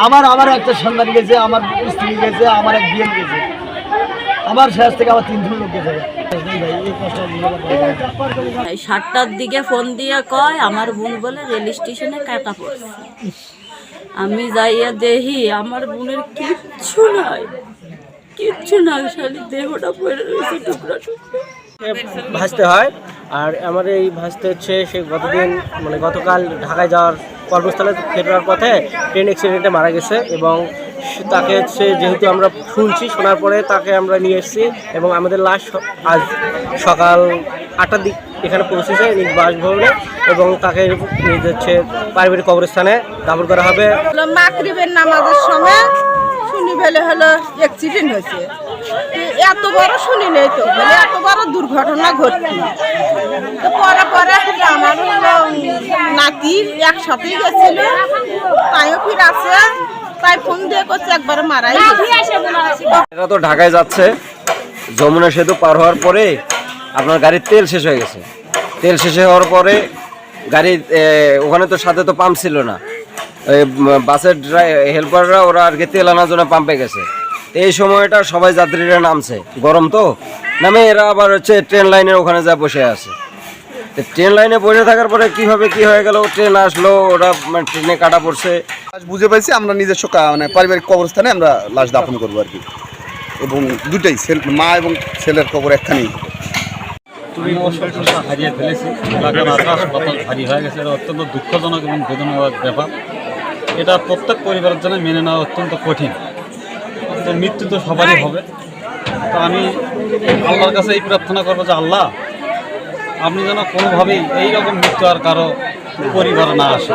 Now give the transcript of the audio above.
আমার একটা সন্তান গেছে, আমার স্ত্রী গেছে, আমার এক বিয়ে গেছে, আমার শেষ থেকে আমার 3 জন লোক গেছে। 7টার দিকে ফোন দিয়ে কয় আমার বোন বলে রেল স্টেশনে কাটা পড়ছে। আমি যাইয়া দেখি আমার বোনের কিচ্ছু নাই, খালি দেহটা পড়ে রয়েছে টুকরা টুকরা। ভাসতে হয়। আর আমার এই ভাসতে হচ্ছে সে গতকাল ঢাকায় যাওয়ার কর্মস্থলে ফেরার পথে ট্রেন অ্যাক্সিডেন্টে মারা গেছে এবং তাকে হচ্ছে যেহেতু আমরা শোনার পরে তাকে আমরা নিয়ে এসেছি এবং আমাদের লাশ আজ সকাল 8টার দিক এখানে পৌঁছেছে নিজ বাসভবনে এবং তাকে হচ্ছে পারিবারিক কবরস্থানে দাফন করা হবে। মাগরিবের নামাজের সময় শুনি বেলে হলো অ্যাক্সিডেন্ট হয়েছে, এত বড় শুনি নেই তো, এত বড় দুর্ঘটনা ঘটছে। তো পরে আমার নাতি একসাথেই গেছিল, তাইও ফির আছে, তাই ফোন দিয়ে করছে একবারে মারাই। এরা তো ঢাকায় যাচ্ছে, যমুনা সেতু পার হওয়ার পরে আপনার গাড়ির তেল শেষ হয়ে গেছে। তেল শেষ হওয়ার পরে গাড়ি ওখানে তো সাথে তো পাম্প ছিল না, বাসের হেল্পাররা ওরা আর কি তেল আনার জন্য পাম্পে গেছে। এই সময়টা সবাই যাত্রীরা নামছে, গরম তো নামে এরা আবার হচ্ছে ট্রেন লাইনের ওখানে যা বসে আছে। ট্রেন লাইনে বসে থাকার পরে কিভাবে কি হয়ে গেল, ট্রেন আসলো, ওরা ট্রেনে কাটা পড়ছে। বুঝে পাইছি আমরা নিজস্ব পারিবারিক কবরস্থানে আমরা লাশ দাফন করবো আর কি, এবং দুটাই মা এবং ছেলের কবর একখানি। আমি অসুস্থ হারিয়ে ফেলেছি, এলাকার আকাশ বাতাস ভারী হয়ে গেছে। এটা অত্যন্ত দুঃখজনক এবং বেদনাদায়ক ব্যাপার। এটা প্রত্যেক পরিবারের জন্য মেনে নেওয়া অত্যন্ত কঠিন। তো মৃত্যু তো সবারই হবে। তো আমি আল্লাহর কাছে এই প্রার্থনা করবো যে আল্লাহ, আপনি যেন কোনোভাবেই এইরকম মৃত্যু আর কারো পরিবার না আসে।